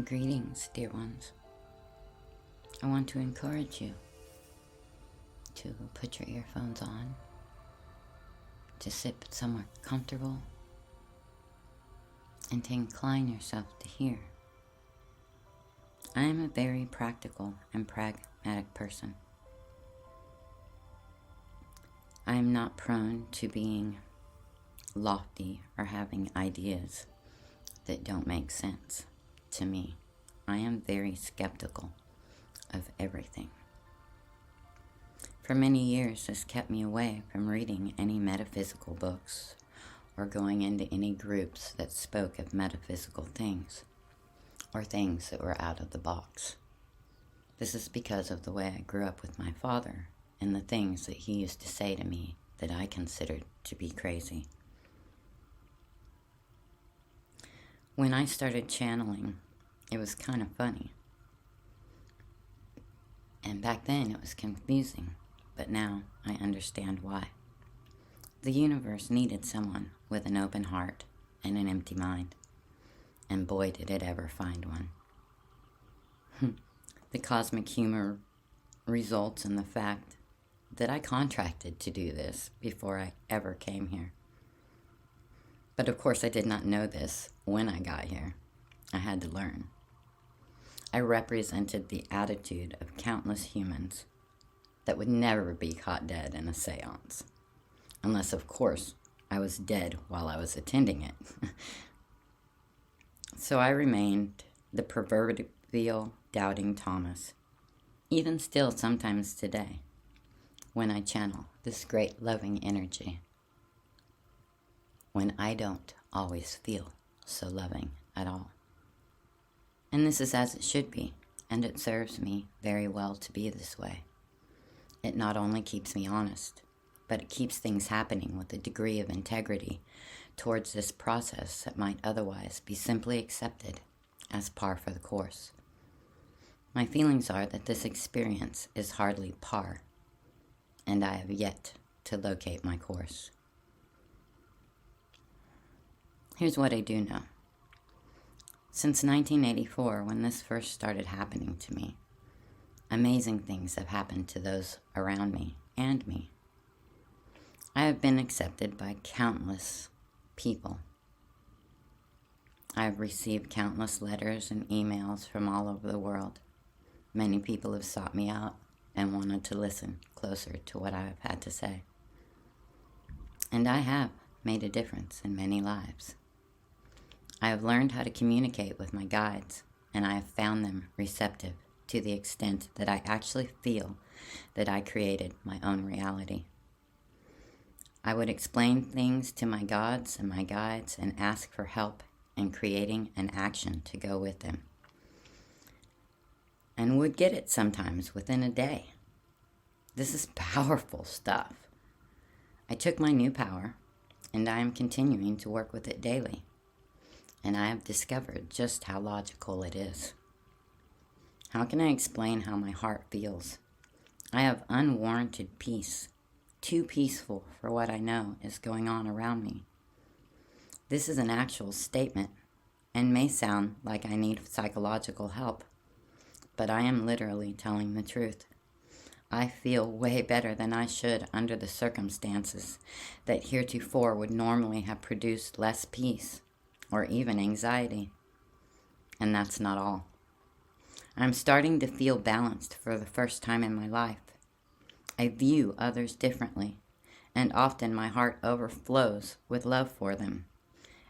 Greetings, dear ones. I want to encourage you to put your earphones on, to sit somewhere comfortable, and to incline yourself to hear. I am a very practical and pragmatic person. I am not prone to being lofty or having ideas that don't make sense to me. I am very skeptical of everything. For many years, this kept me away from reading any metaphysical books or going into any groups that spoke of metaphysical things or things that were out of the box. This is because of the way I grew up with my father and the things that he used to say to me that I considered to be crazy. When I started channeling, it was kind of funny. And back then it was confusing, but now I understand why. The universe needed someone with an open heart and an empty mind. And boy, did it ever find one. The cosmic humor results in the fact that I contracted to do this before I ever came here. But of course I did not know this when I got here. I had to learn. I represented the attitude of countless humans that would never be caught dead in a seance. Unless, of course, I was dead while I was attending it. So I remained the proverbial doubting Thomas, even still sometimes today, when I channel this great loving energy, when I don't always feel so loving at all. And this is as it should be, and it serves me very well to be this way. It not only keeps me honest, but it keeps things happening with a degree of integrity towards this process that might otherwise be simply accepted as par for the course. My feelings are that this experience is hardly par, and I have yet to locate my course. Here's what I do know. Since 1984, when this first started happening to me, amazing things have happened to those around me and me. I have been accepted by countless people. I have received countless letters and emails from all over the world. Many people have sought me out and wanted to listen closer to what I have had to say. And I have made a difference in many lives. I have learned how to communicate with my guides, and I have found them receptive to the extent that I actually feel that I created my own reality. I would explain things to my gods and my guides and ask for help in creating an action to go with them, and would get it sometimes within a day. This is powerful stuff. I took my new power, and I am continuing to work with it daily. And I have discovered just how logical it is. How can I explain how my heart feels? I have unwarranted peace, too peaceful for what I know is going on around me. This is an actual statement and may sound like I need psychological help, but I am literally telling the truth. I feel way better than I should under the circumstances that heretofore would normally have produced less peace or even anxiety. And that's not all. I'm starting to feel balanced for the first time in my life. I view others differently, and often my heart overflows with love for them.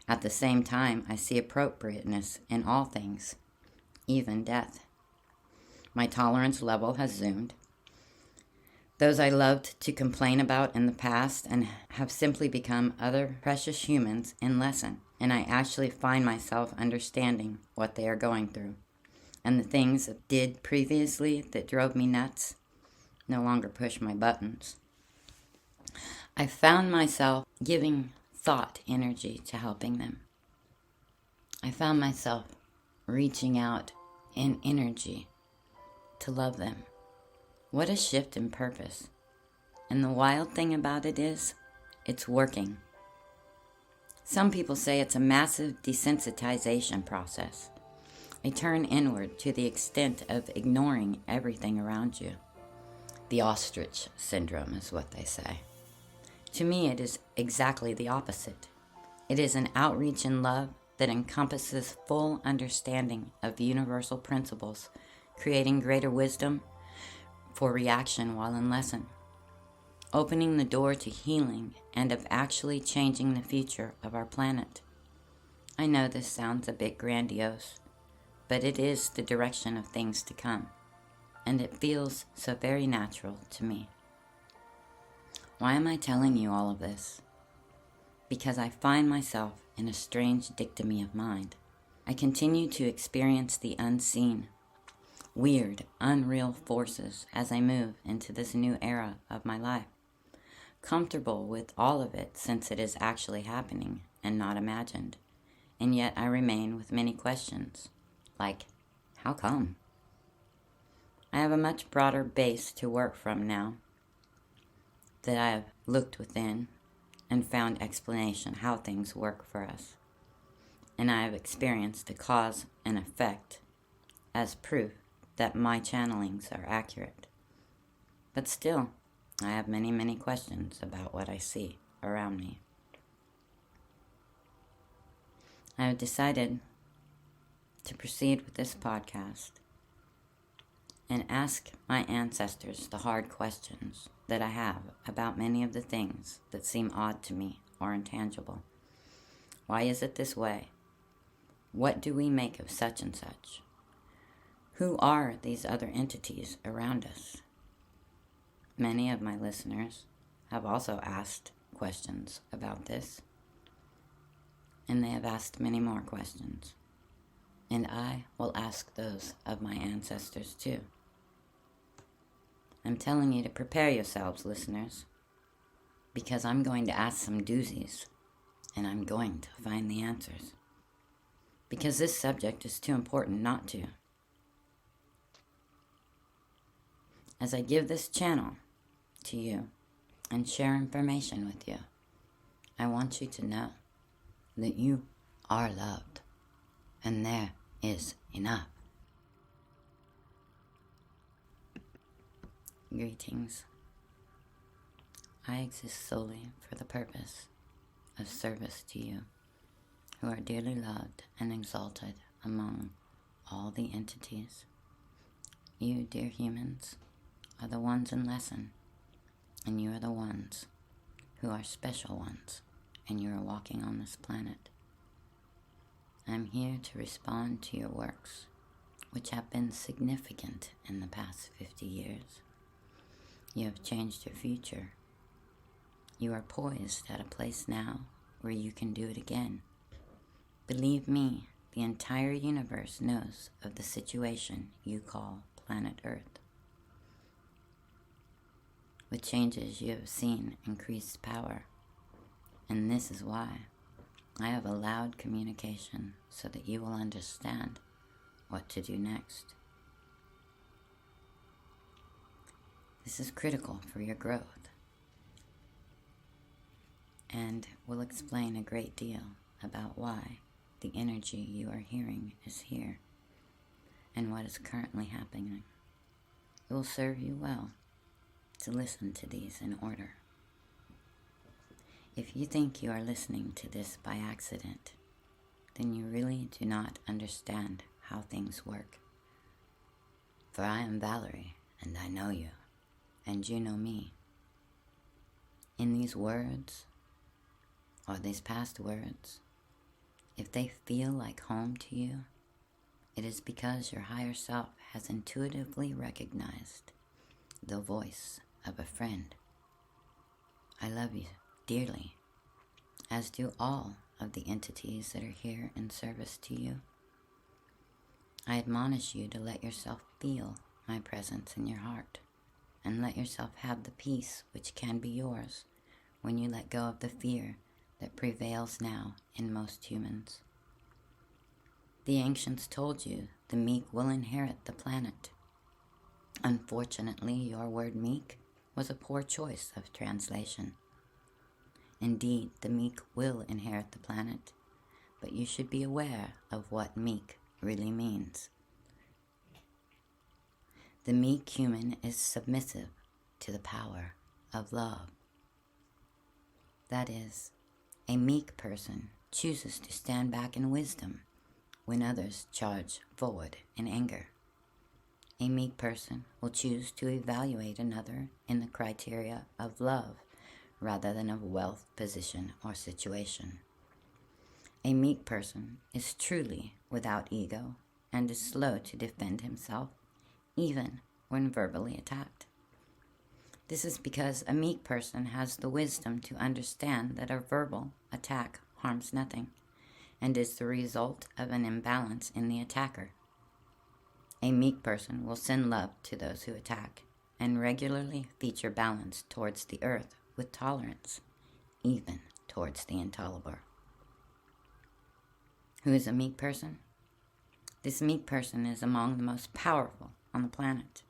At the same time, I see appropriateness in all things, even death. My tolerance level has zoomed. Those I loved to complain about in the past and have simply become other precious humans in lesson, and I actually find myself understanding what they are going through. And the things that did previously that drove me nuts no longer push my buttons. I found myself giving thought energy to helping them. I found myself reaching out in energy to love them. What a shift in purpose. And the wild thing about it is, it's working. Some people say it's a massive desensitization process. a turn inward to the extent of ignoring everything around you. The ostrich syndrome is what they say. To me, it is exactly the opposite. It is an outreach in love that encompasses full understanding of universal principles, creating greater wisdom for reaction while in lesson, opening the door to healing and of actually changing the future of our planet. I know this sounds a bit grandiose, but it is the direction of things to come, and it feels so very natural to me. Why am I telling you all of this? Because I find myself in a strange dichotomy of mind. I continue to experience the unseen, weird, unreal forces as I move into this new era of my life, comfortable with all of it since it is actually happening and not imagined, and yet I remain with many questions, like, how come? I have a much broader base to work from now that I have looked within and found explanation how things work for us. And I have experienced the cause and effect as proof that my channelings are accurate. But still, I have many, many questions about what I see around me. I have decided to proceed with this podcast and ask my ancestors the hard questions that I have about many of the things that seem odd to me or intangible. Why is it this way? What do we make of such and such? Who are these other entities around us? Many of my listeners have also asked questions about this, and they have asked many more questions, and I will ask those of my ancestors too. I'm telling you to prepare yourselves, listeners, because I'm going to ask some doozies, and I'm going to find the answers, because this subject is too important not to. As I give this channel to you and share information with you, I want you to know that you are loved, and there is enough. Greetings. I exist solely for the purpose of service to you, who are dearly loved and exalted among all the entities. You, dear humans, are the ones in lesson, and you are the ones who are special ones, and you are walking on this planet. I'm here to respond to your works, which have been significant in the past 50 years. You have changed your future. You are poised at a place now where you can do it again. Believe me, the entire universe knows of the situation you call planet Earth. With changes you have seen increased power, and this is why I have allowed communication so that you will understand what to do next. This is critical for your growth, and will explain a great deal about why the energy you are hearing is here and what is currently happening. It will serve you well to listen to these in order. If you think you are listening to this by accident, then you really do not understand how things work. For I am Valorie, and I know you, and you know me. In these words, or these past words, if they feel like home to you, it is because your higher self has intuitively recognized the voice of a friend. I love you dearly, as do all of the entities that are here in service to you. I admonish you to let yourself feel my presence in your heart, and let yourself have the peace which can be yours when you let go of the fear that prevails now in most humans. The ancients told you the meek will inherit the planet. Unfortunately, your word meek was a poor choice of translation. Indeed, the meek will inherit the planet, but you should be aware of what meek really means. The meek human is submissive to the power of love. That is, a meek person chooses to stand back in wisdom when others charge forward in anger. A meek person will choose to evaluate another in the criteria of love rather than of wealth, position, or situation. A meek person is truly without ego and is slow to defend himself, even when verbally attacked. This is because a meek person has the wisdom to understand that a verbal attack harms nothing and is the result of an imbalance in the attacker. A meek person will send love to those who attack and regularly feature balance towards the earth with tolerance, even towards the intolerable. Who is a meek person? This meek person is among the most powerful on the planet.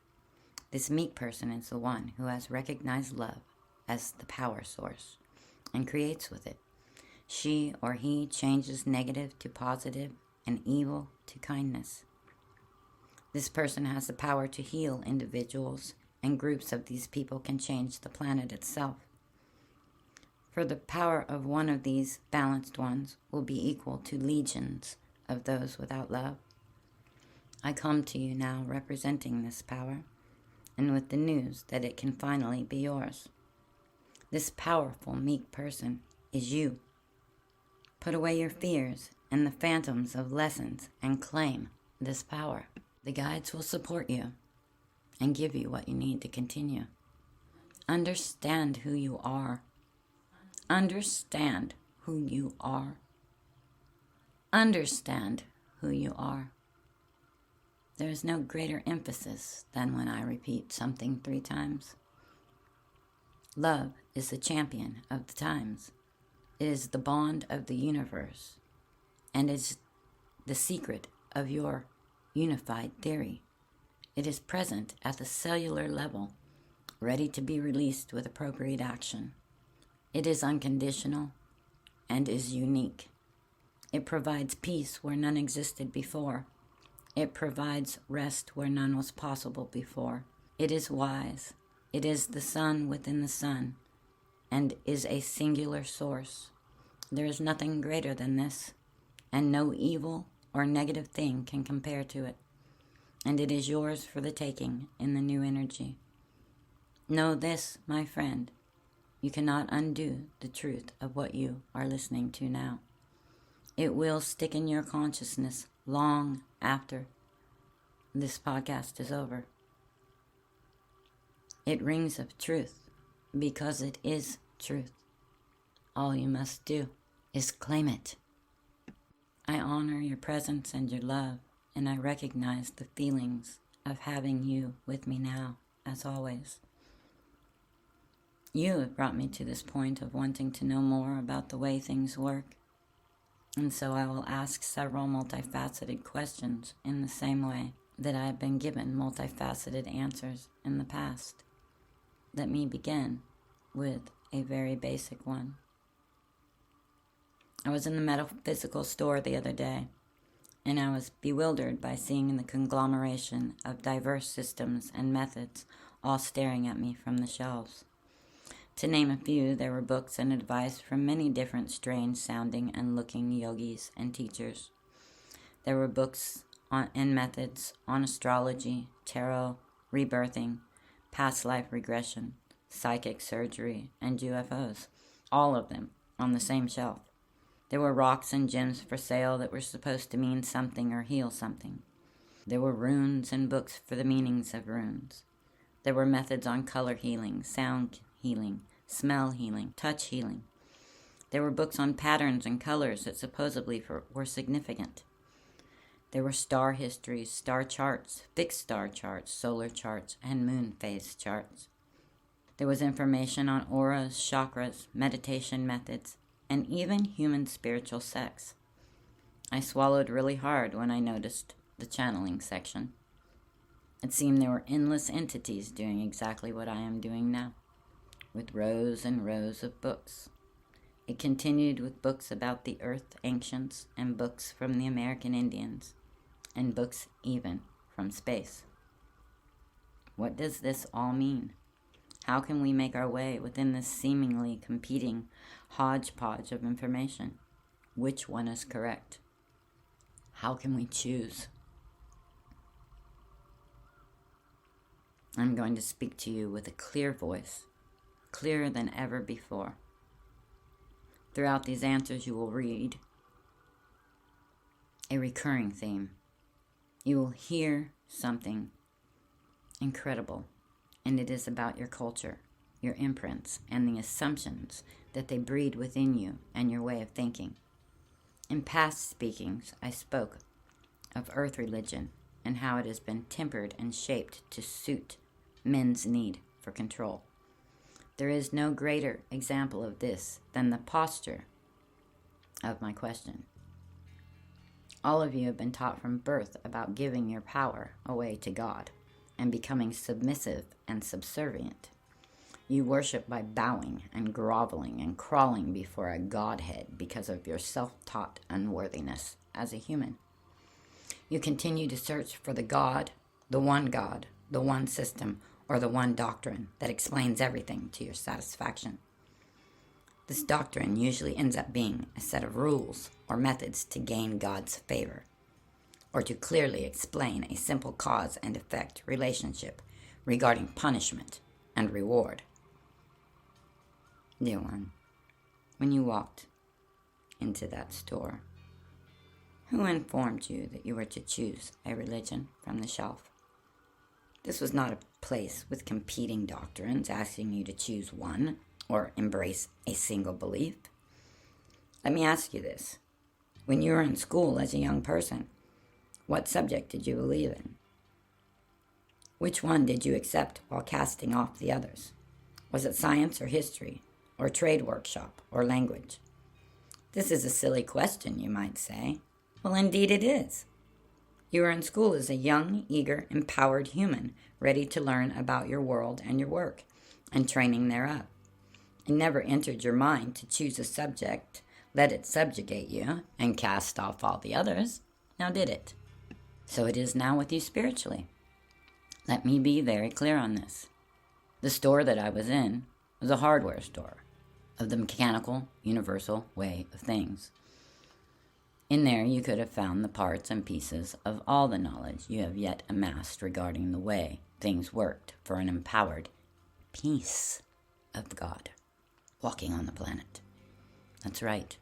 This meek person is the one who has recognized love as the power source and creates with it. She or he changes negative to positive and evil to kindness. This person has the power to heal individuals, and groups of these people can change the planet itself. For the power of one of these balanced ones will be equal to legions of those without love. I come to you now representing this power, and with the news that it can finally be yours. This powerful, meek person is you. Put away your fears and the phantoms of lessons and claim this power. The guides will support you and give you what you need to continue. Understand who you are. Understand who you are. Understand who you are. There is no greater emphasis than when I repeat something 3 times. Love is the champion of the times. It is the bond of the universe, and is the secret of your unified theory. It is present at the cellular level, ready to be released with appropriate action. It is unconditional and is unique. It provides peace where none existed before. It provides rest where none was possible before. It is wise. It is the sun within the sun, and is a singular source. There is nothing greater than this, and no evil or negative thing can compare to it. And it is yours for the taking in the new energy. Know this, my friend. You cannot undo the truth of what you are listening to now. It will stick in your consciousness long after this podcast is over. It rings of truth because it is truth. All you must do is claim it. I honor your presence and your love, and I recognize the feelings of having you with me now, as always. You have brought me to this point of wanting to know more about the way things work, and so I will ask several multifaceted questions in the same way that I have been given multifaceted answers in the past. Let me begin with a very basic one. I was in the metaphysical store the other day, and I was bewildered by seeing the conglomeration of diverse systems and methods all staring at me from the shelves. To name a few, there were books and advice from many different strange sounding and looking yogis and teachers. There were books and methods on astrology, tarot, rebirthing, past life regression, psychic surgery, and UFOs, all of them on the same shelf. There were rocks and gems for sale that were supposed to mean something or heal something. There were runes and books for the meanings of runes. There were methods on color healing, sound healing, smell healing, touch healing. There were books on patterns and colors that supposedly were significant. There were star histories, star charts, fixed star charts, solar charts, and moon phase charts. There was information on auras, chakras, meditation methods, and even human spiritual sex. I swallowed really hard when I noticed the channeling section. It seemed there were endless entities doing exactly what I am doing now, with rows and rows of books. It continued with books about the Earth Ancients and books from the American Indians. and books even from space. What does this all mean? How can we make our way within this seemingly competing hodgepodge of information? Which one is correct? How can we choose? I'm going to speak to you with a clear voice, clearer than ever before. Throughout these answers, you will read a recurring theme. You will hear something incredible, and it is about your culture, your imprints, and the assumptions that they breed within you and your way of thinking. In past speakings, I spoke of earth religion and how it has been tempered and shaped to suit men's need for control. There is no greater example of this than the posture of my question. All of you have been taught from birth about giving your power away to God and becoming submissive and subservient. You worship by bowing and groveling and crawling before a Godhead because of your self-taught unworthiness as a human. You continue to search for the God, the one system, or the one doctrine that explains everything to your satisfaction. This doctrine usually ends up being a set of rules or methods to gain God's favor, or to clearly explain a simple cause and effect relationship regarding punishment and reward. Dear one, when you walked into that store, who informed you that you were to choose a religion from the shelf? This was not a place with competing doctrines asking you to choose one or embrace a single belief. Let me ask you this. When you were in school as a young person, what subject did you believe in? Which one did you accept while casting off the others? Was it science or history, or trade workshop, or language? This is a silly question, you might say. Well, indeed it is. You were in school as a young, eager, empowered human, ready to learn about your world and your work, and training thereof. It never entered your mind to choose a subject, let it subjugate you, and cast off all the others. Now did it? So it is now with you spiritually. Let me be very clear on this. The store that I was in was a hardware store of the mechanical, universal way of things. In there you could have found the parts and pieces of all the knowledge you have yet amassed regarding the way things worked for an empowered piece of God walking on the planet. That's right.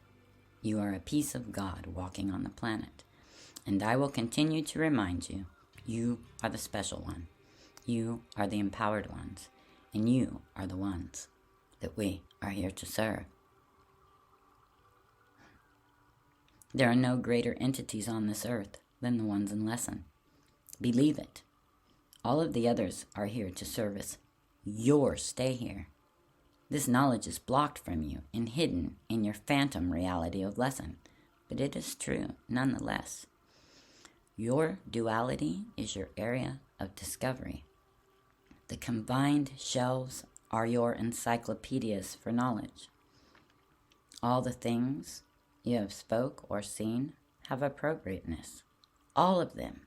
You are a piece of God walking on the planet. And I will continue to remind you, you are the special one. You are the empowered ones. And you are the ones that we are here to serve. There are no greater entities on this earth than the ones in lesson. Believe it. All of the others are here to service your stay here. This knowledge is blocked from you and hidden in your phantom reality of lesson, but it is true nonetheless. Your duality is your area of discovery. The combined shelves are your encyclopedias for knowledge. All the things you have spoke or seen have appropriateness. All of them.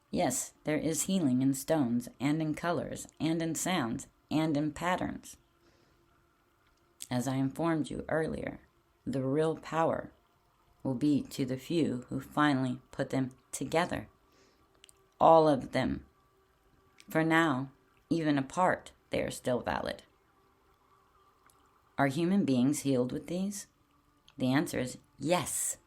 Yes, there is healing in stones and in colors and in sounds and in patterns. As I informed you earlier, the real power will be to the few who finally put them together. All of them. For now, even apart, they are still valid. Are human beings healed with these? The answer is yes.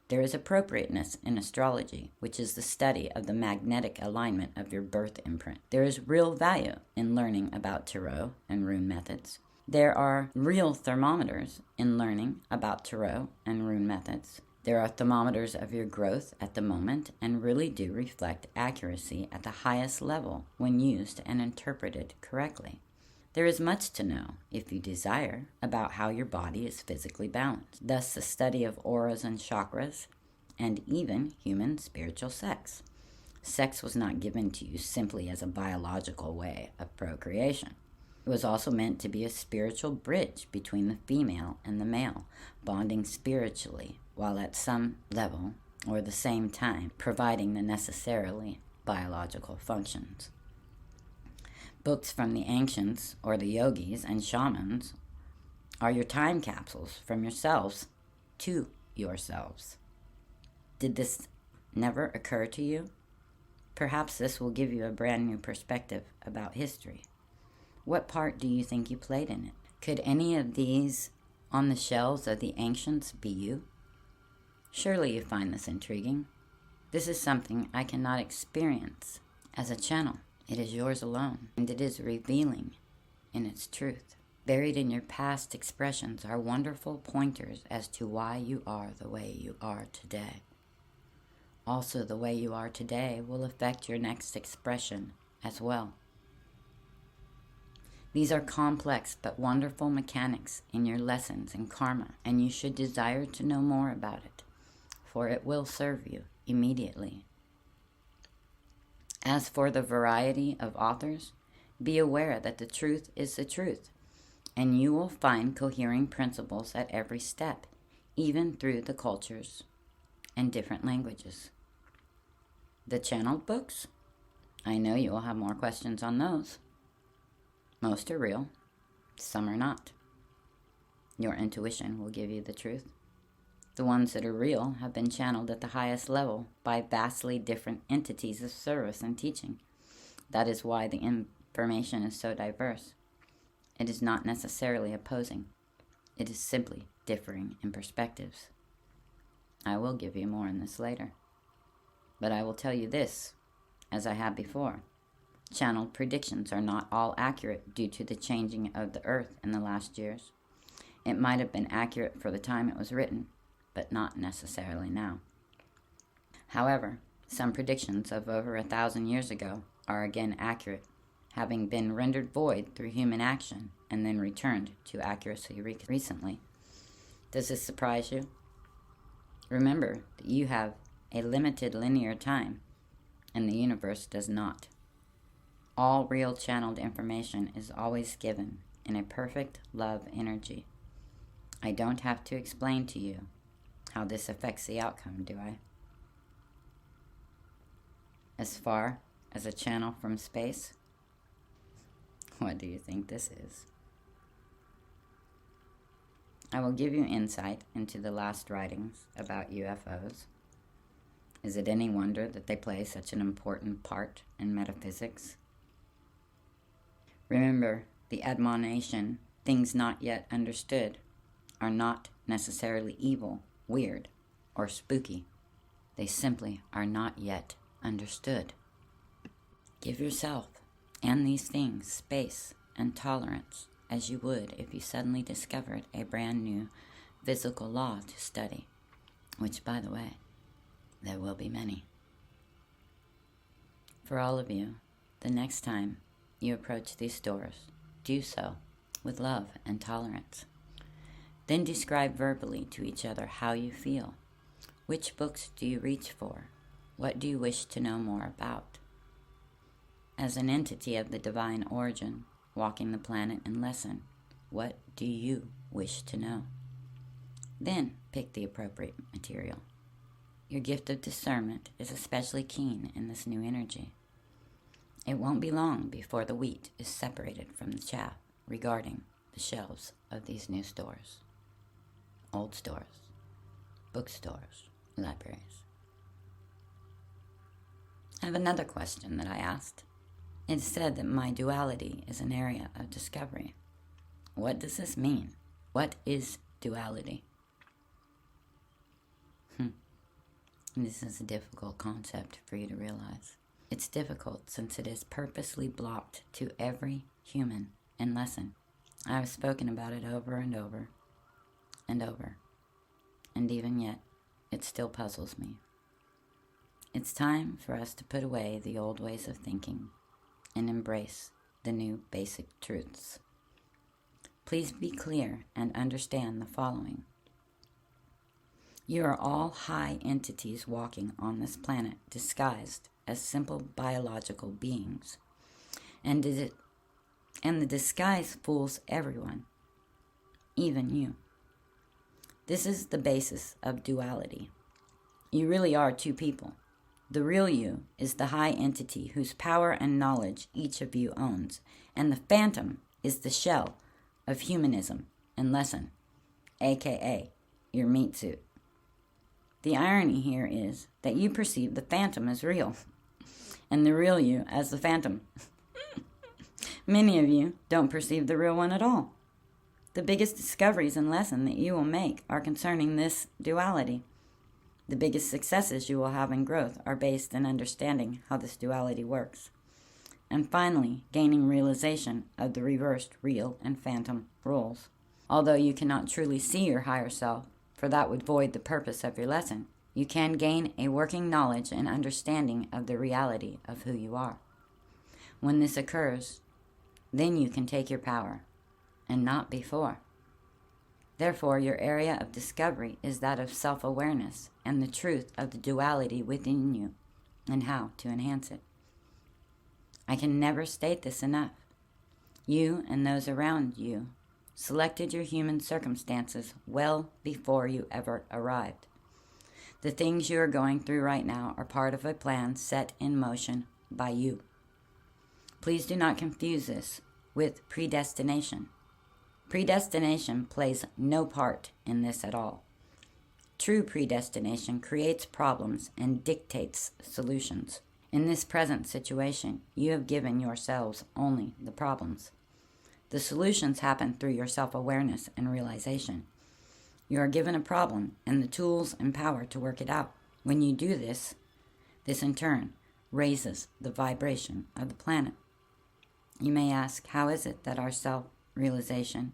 There is appropriateness in astrology, which is the study of the magnetic alignment of your birth imprint. There is real value in learning about tarot and rune methods. There are real thermometers in learning about tarot and rune methods. There are thermometers of your growth at the moment and really do reflect accuracy at the highest level when used and interpreted correctly. There is much to know, if you desire, about how your body is physically balanced. Thus, the study of auras and chakras, and even human spiritual sex. Sex was not given to you simply as a biological way of procreation. It was also meant to be a spiritual bridge between the female and the male, bonding spiritually, while at some level or the same time providing the necessarily biological functions. Books from the ancients or the yogis and shamans are your time capsules from yourselves to yourselves. Did this never occur to you? Perhaps this will give you a brand new perspective about history. What part do you think you played in it? Could any of these on the shelves of the ancients be you? Surely you find this intriguing. This is something I cannot experience as a channel. It is yours alone, and it is revealing in its truth. Buried in your past expressions are wonderful pointers as to why you are the way you are today. Also, the way you are today will affect your next expression as well. These are complex but wonderful mechanics in your lessons in karma, and you should desire to know more about it, for it will serve you immediately. As for the variety of authors, be aware that the truth is the truth, and you will find cohering principles at every step, even through the cultures and different languages. The channeled books? I know you will have more questions on those. Most are real, some are not. Your intuition will give you the truth. The ones that are real have been channeled at the highest level by vastly different entities of service and teaching. That is why the information is so diverse. It is not necessarily opposing. It is simply differing in perspectives. I will give you more on this later. But I will tell you this, as I have before. Channeled predictions are not all accurate due to the changing of the earth in the last years. It might have been accurate for the time it was written, but not necessarily now. However, some predictions of over 1,000 years ago are again accurate, having been rendered void through human action and then returned to accuracy recently. Does this surprise you? Remember that you have a limited linear time, and the universe does not. All real channeled information is always given in a perfect love energy. I don't have to explain to you how this affects the outcome, do I? As far as a channel from space, what do you think this is? I will give you insight into the last writings about UFOs. Is it any wonder that they play such an important part in metaphysics? Remember the admonition, things not yet understood are not necessarily evil, weird, or spooky. They simply are not yet understood. Give yourself and these things space and tolerance as you would if you suddenly discovered a brand new physical law to study, which, by the way, there will be many. For all of you, the next time you approach these doors, do so with love and tolerance. Then describe verbally to each other how you feel. Which books do you reach for? What do you wish to know more about? As an entity of the divine origin, walking the planet in lesson, what do you wish to know? Then pick the appropriate material. Your gift of discernment is especially keen in this new energy. It won't be long before the wheat is separated from the chaff regarding the shelves of these new stores. Old stores, bookstores, libraries. I have another question that I asked. It said that my duality is an area of discovery. What does this mean? What is duality? This is a difficult concept for you to realize. It's difficult since it is purposely blocked to every human in lesson. I have spoken about it over and over and over, and even yet, it still puzzles me. It's time for us to put away the old ways of thinking and embrace the new basic truths. Please be clear and understand the following. You are all high entities walking on this planet disguised as simple biological beings. And the disguise fools everyone, even you. This is the basis of duality. You really are two people. The real you is the high entity whose power and knowledge each of you owns, and the phantom is the shell of humanism and lesson, aka your meat suit. The irony here is that you perceive the phantom as real, and the real you as the phantom. Many of you don't perceive the real one at all. The biggest discoveries and lesson that you will make are concerning this duality. The biggest successes you will have in growth are based in understanding how this duality works. And finally, gaining realization of the reversed real and phantom roles. Although you cannot truly see your higher self, for that would void the purpose of your lesson, you can gain a working knowledge and understanding of the reality of who you are. When this occurs, then you can take your power, and not before. Therefore, your area of discovery is that of self-awareness and the truth of the duality within you and how to enhance it. I can never state this enough. You and those around you selected your human circumstances well before you ever arrived. The things you are going through right now are part of a plan set in motion by you. Please do not confuse this with predestination. Predestination plays no part in this at all. True predestination creates problems and dictates solutions. In this present situation, you have given yourselves only the problems. The solutions happen through your self-awareness and realization. You are given a problem and the tools and power to work it out. When you do this in turn raises the vibration of the planet. You may ask, how is it that our self-realization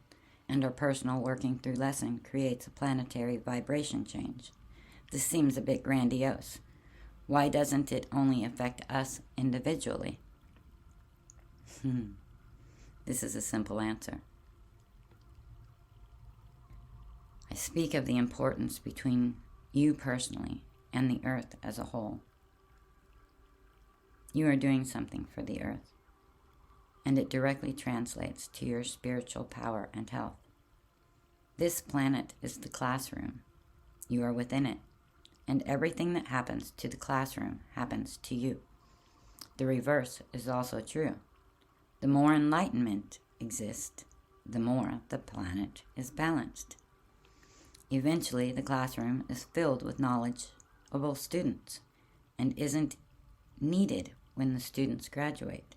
and our personal working through lesson creates a planetary vibration change? This seems a bit grandiose. Why doesn't it only affect us individually? This is a simple answer. I speak of the importance between you personally and the earth as a whole. You are doing something for the earth, and it directly translates to your spiritual power and health. This planet is the classroom. You are within it, and everything that happens to the classroom happens to you. The reverse is also true. The more enlightenment exists, the more the planet is balanced. Eventually, the classroom is filled with knowledgeable students and isn't needed when the students graduate.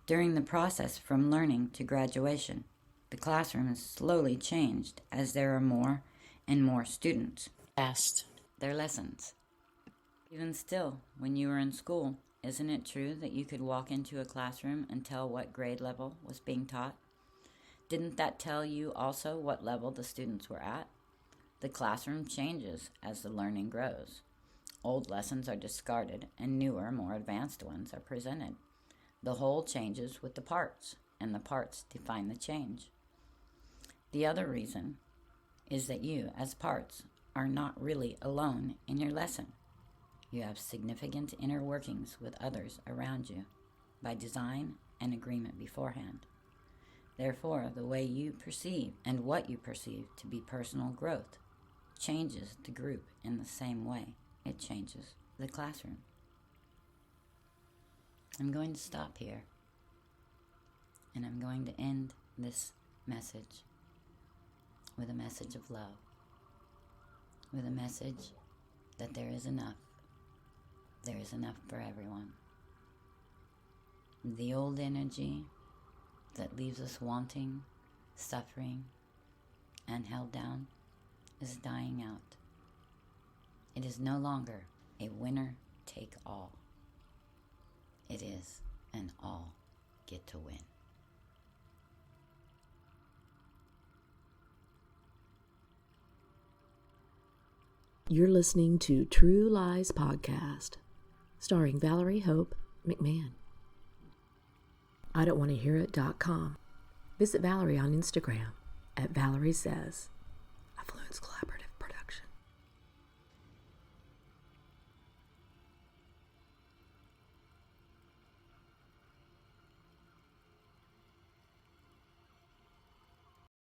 During the process from learning to graduation, the classroom is slowly changed as there are more and more students asked their lessons. Even still, when you were in school, isn't it true that you could walk into a classroom and tell what grade level was being taught? Didn't that tell you also what level the students were at? The classroom changes as the learning grows. Old lessons are discarded and newer, more advanced ones are presented. The whole changes with the parts, and the parts define the change. The other reason is that you, as parts, are not really alone in your lesson. You have significant inner workings with others around you by design and agreement beforehand. Therefore, the way you perceive and what you perceive to be personal growth changes the group in the same way it changes the classroom. I'm going to stop here, and I'm going to end this message with a message of love, with a message that there is enough. There is enough for everyone. The old energy that leaves us wanting, suffering, and held down is dying out. It is no longer a winner take all. It is an all get to win. You're listening to True Lies Podcast, starring Valorie Hope McMahon. I don't want to hear it.com. Visit Valorie on Instagram at Valorie Says. Affluence Collaborative.